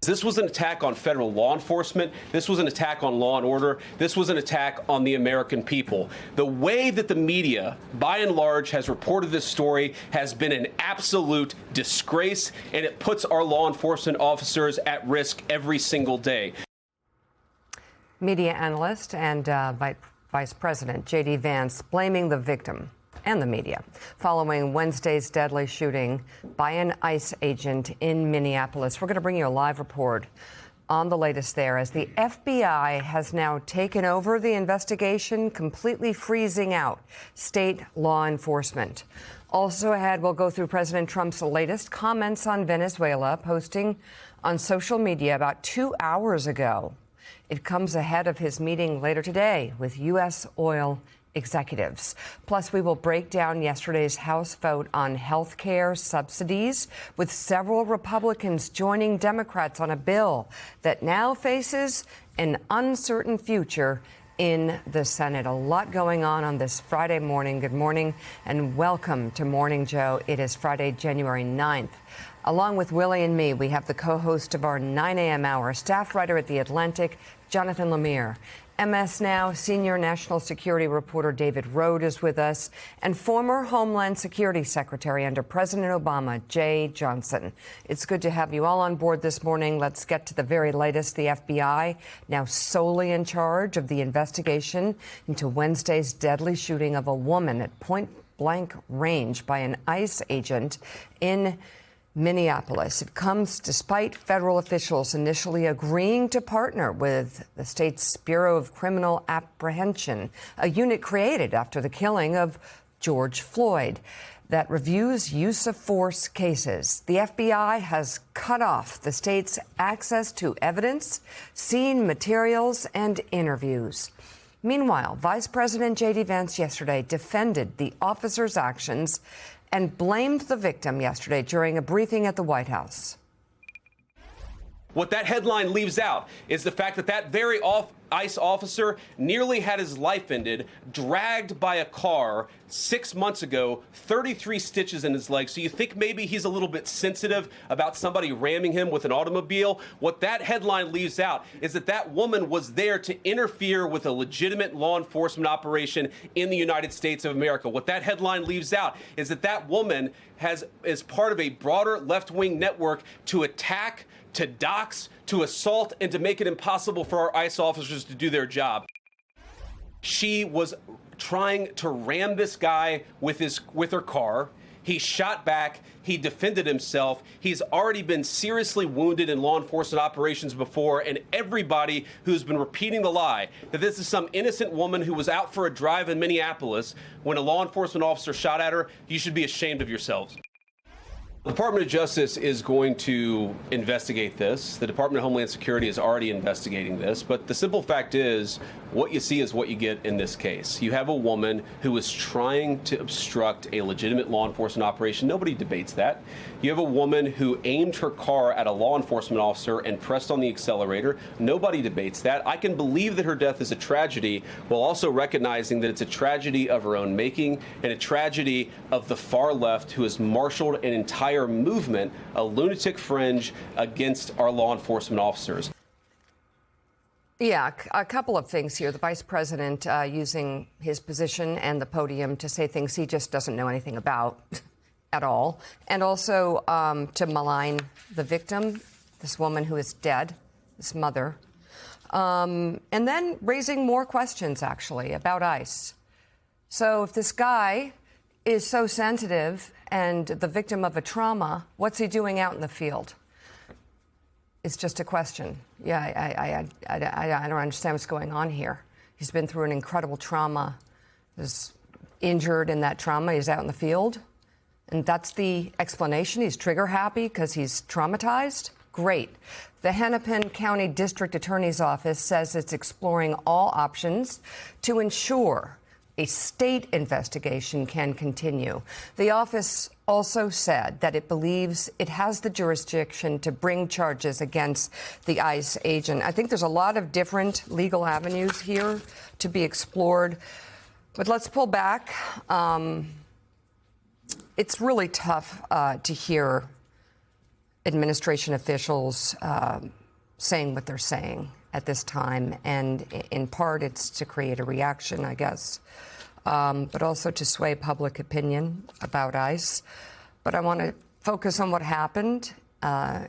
This was an attack on federal law enforcement. This was an attack on law and order. This was an attack on the American people. The way that the media, by and large, has reported this story has been an absolute disgrace, and it puts our law enforcement officers at risk every single day. Media analyst and Vice President J.D. Vance blaming the victim and the media following Wednesday's deadly shooting by an ICE agent in Minneapolis. We're going to bring you a live report on the latest there as the FBI has now taken over the investigation, completely freezing out state law enforcement. Also ahead, we'll go through President Trump's latest comments on Venezuela, posting on social media about 2 hours ago. It comes ahead of his meeting later today with U.S. oil executives. Plus, we will break down yesterday's House vote on health care subsidies, with several Republicans joining Democrats on a bill that now faces an uncertain future in the Senate. A lot going on this Friday morning. Good morning and welcome to Morning Joe. It is Friday, January 9th. Along with Willie and me, we have the co-host of our 9 a.m. hour, staff writer at The Atlantic, Jonathan Lemire. MS Now senior national security reporter David Rode is with us, and former Homeland Security Secretary under President Obama, Jeh Johnson. It's good to have you all on board this morning. Let's get to the very latest. The FBI now solely in charge of the investigation into Wednesday's deadly shooting of a woman at point-blank range by an ICE agent in Minneapolis. It comes despite federal officials initially agreeing to partner with the state's Bureau of Criminal Apprehension, a unit created after the killing of George Floyd that reviews use of force cases. The FBI has cut off the state's access to evidence, scene materials, and interviews. Meanwhile, Vice President J.D. Vance yesterday defended the officer's actions and blamed the victim yesterday during a briefing at the White House. What that headline leaves out is the fact that that very ICE officer nearly had his life ended, dragged by a car 6 months ago, 33 stitches in his leg. So you think maybe he's a little bit sensitive about somebody ramming him with an automobile? What that headline leaves out is that that woman was there to interfere with a legitimate law enforcement operation in the United States of America. What that headline leaves out is that that woman is part of a broader left-wing network to attack, to dox, to assault, and to make it impossible for our ICE officers to do their job. She was trying to ram this guy with her car. He shot back. He defended himself. He's already been seriously wounded in law enforcement operations before, and everybody who's been repeating the lie that this is some innocent woman who was out for a drive in Minneapolis when a law enforcement officer shot at her, you should be ashamed of yourselves. The Department of Justice is going to investigate this. The Department of Homeland Security is already investigating this. But the simple fact is, what you see is what you get in this case. You have a woman who is trying to obstruct a legitimate law enforcement operation. Nobody debates that. You have a woman who aimed her car at a law enforcement officer and pressed on the accelerator. Nobody debates that. I can believe that her death is a tragedy, while also recognizing that it's a tragedy of her own making and a tragedy of the far left, who has marshaled an entire movement, a lunatic fringe, against our law enforcement officers. Yeah, a couple of things here. The vice president using his position and the podium to say things he just doesn't know anything about at all. And also to malign the victim, this woman who is dead, this mother. And then raising more questions, actually, about ICE. So if this guy is so sensitive and the victim of a trauma, what's he doing out in the field? It's just a question. Yeah, I don't understand what's going on here. He's been through an incredible trauma. He's injured in that trauma. He's out in the field. And that's the explanation. He's trigger happy because he's traumatized. Great. The Hennepin County District Attorney's Office says it's exploring all options to ensure a state investigation can continue. The office also said that it believes it has the jurisdiction to bring charges against the ICE agent. I think there's a lot of different legal avenues here to be explored. But let's pull back. It's really tough to hear administration officials saying what they're saying at this time, and in part it's to create a reaction, I guess, but also to sway public opinion about ICE. But I want to focus on what happened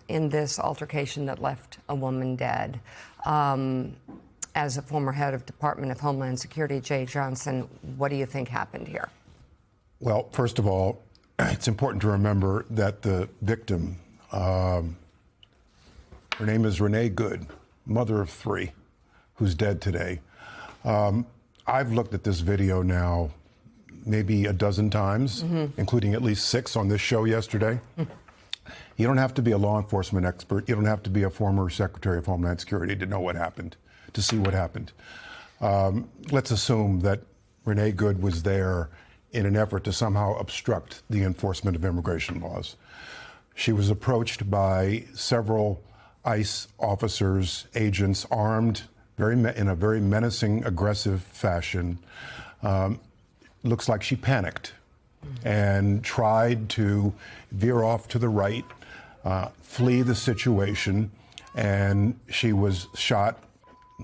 in this altercation that left a woman dead. As a former head of Department of Homeland Security, Jay Johnson, what do you think happened here? Well, first of all, it's important to remember that the victim, her name is Renee Good, mother of 3, who's dead today. I've looked at this video now maybe a dozen times, including at least 6 on this show yesterday. You don't have to be a law enforcement expert. You don't have to be a former Secretary of Homeland Security to know what happened, to see what happened. Let's assume that Renee Good was there in an effort to somehow obstruct the enforcement of immigration laws. She was approached by several ICE officers, agents, armed in a very menacing, aggressive fashion. Looks like she panicked and tried to veer off to the right, flee the situation, and she was shot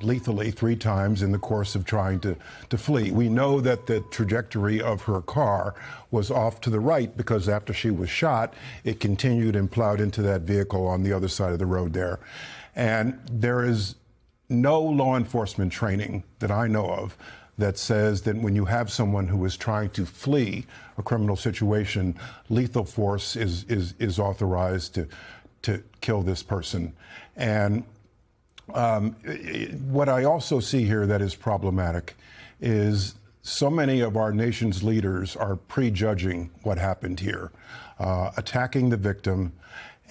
lethally 3 times in the course of trying to flee. We know that the trajectory of her car was off to the right because after she was shot, it continued and plowed into that vehicle on the other side of the road there. And there is no law enforcement training that I know of that says that when you have someone who is trying to flee a criminal situation, lethal force is authorized to kill this person. And what I also see here that is problematic is so many of our nation's leaders are prejudging what happened here, attacking the victim,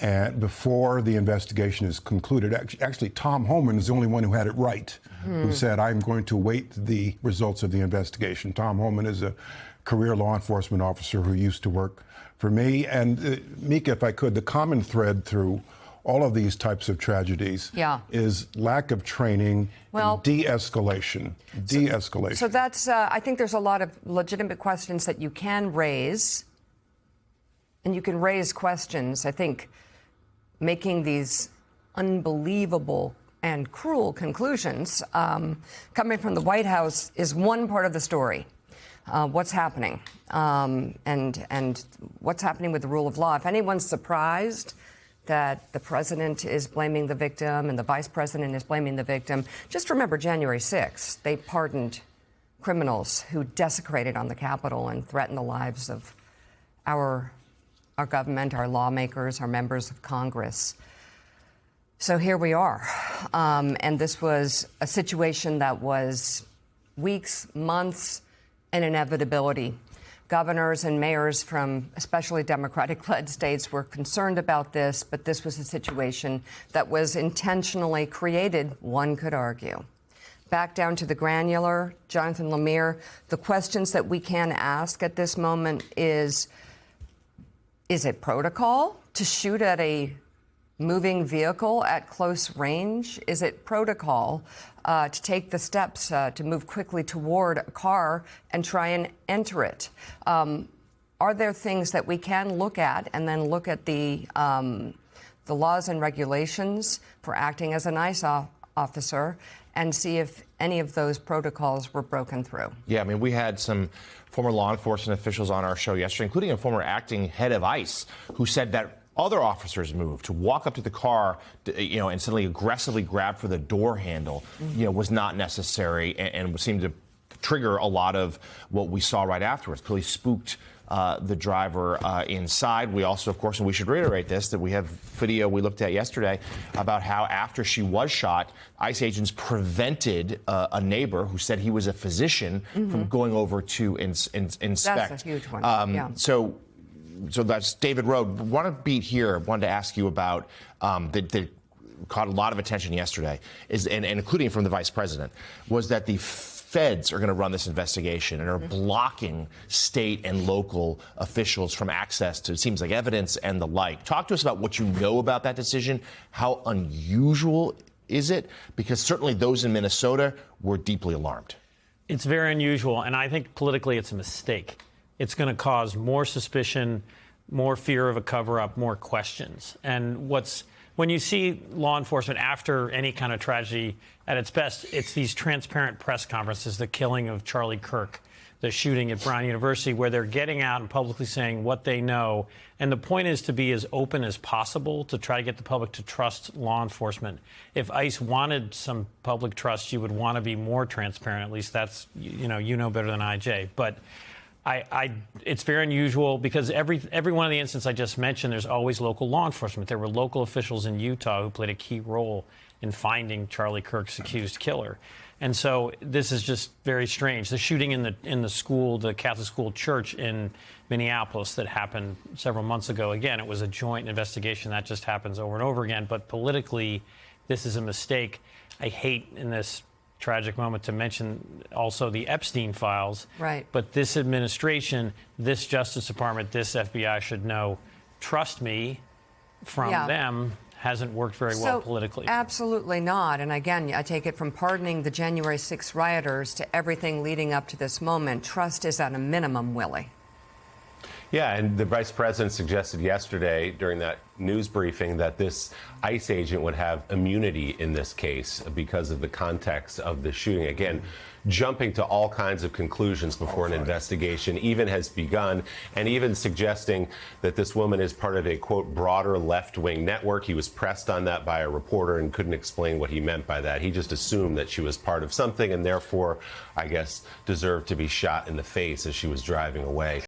and before the investigation is concluded. Actually, Tom Homan is the only one who had it right, who said, I'm going to wait the results of the investigation. Tom Homan is a career law enforcement officer who used to work for me. And Mika, if I could, the common thread through all of these types of tragedies is lack of training and de-escalation. De-escalation. So that's, I think there's a lot of legitimate questions that you can raise, and you can raise questions. I think making these unbelievable and cruel conclusions coming from the White House is one part of the story. What's happening and what's happening with the rule of law. If anyone's surprised that the president is blaming the victim and the vice president is blaming the victim, just remember January 6th. They pardoned criminals who desecrated on the Capitol and threatened the lives of our government, our lawmakers, our members of Congress. So here we are. And this was a situation that was weeks, months, an inevitability. Governors and mayors from especially Democratic-led states were concerned about this, but this was a situation that was intentionally created, one could argue. Back down to the granular, Jonathan Lemire, the questions that we can ask at this moment is it protocol to shoot at a moving vehicle at close range? Is it protocol to take the steps to move quickly toward a car and try and enter it? Are there things that we can look at and then look at the laws and regulations for acting as an ICE officer and see if any of those protocols were broken through? Yeah, I mean, we had some former law enforcement officials on our show yesterday, including a former acting head of ICE, who said that other officers moved to walk up to the car, and suddenly aggressively grab for the door handle, was not necessary and seemed to trigger a lot of what we saw right afterwards. Clearly spooked the driver inside. We also, of course, and we should reiterate this, that we have video we looked at yesterday about how after she was shot, ICE agents prevented a neighbor who said he was a physician from going over to inspect. That's a huge one. So that's David Rohde. Want to beat here. Wanted to ask you about that caught a lot of attention yesterday, and including from the vice president, was that the feds are going to run this investigation and are blocking state and local officials from access to, it seems like, evidence and the like. Talk to us about what you know about that decision. How unusual is it? Because certainly those in Minnesota were deeply alarmed. It's very unusual, and I think politically it's a mistake. It's going to cause more suspicion more fear of a cover-up, more questions. And when you see law enforcement after any kind of tragedy at its best, it's these transparent press conferences, the killing of Charlie Kirk, the shooting at Brown University, where they're getting out and publicly saying what they know. And the point is to be as open as possible to try to get the public to trust law enforcement. If ICE wanted some public trust, you would want to be more transparent. At least that's, you know better than I, Jay. But it's very unusual because every one of the incidents I just mentioned, there's always local law enforcement. There were local officials in Utah who played a key role in finding Charlie Kirk's accused killer. And so this is just very strange. The shooting in the school, the Catholic school church in Minneapolis that happened several months ago, again, it was a joint investigation. That just happens over and over again. But politically, this is a mistake. I hate in this tragic moment to mention also the Epstein files. Right. But this administration, this Justice Department, this FBI should know, trust me, from them hasn't worked very well politically. Absolutely not. And again, I take it from pardoning the January 6th rioters to everything leading up to this moment. Trust is at a minimum, Willie. Yeah, and the vice president suggested yesterday during that news briefing that this ICE agent would have immunity in this case because of the context of the shooting. Again, jumping to all kinds of conclusions before an investigation even has begun, and even suggesting that this woman is part of a, quote, broader left-wing network. He was pressed on that by a reporter and couldn't explain what he meant by that. He just assumed that she was part of something and therefore, I guess, deserved to be shot in the face as she was driving away.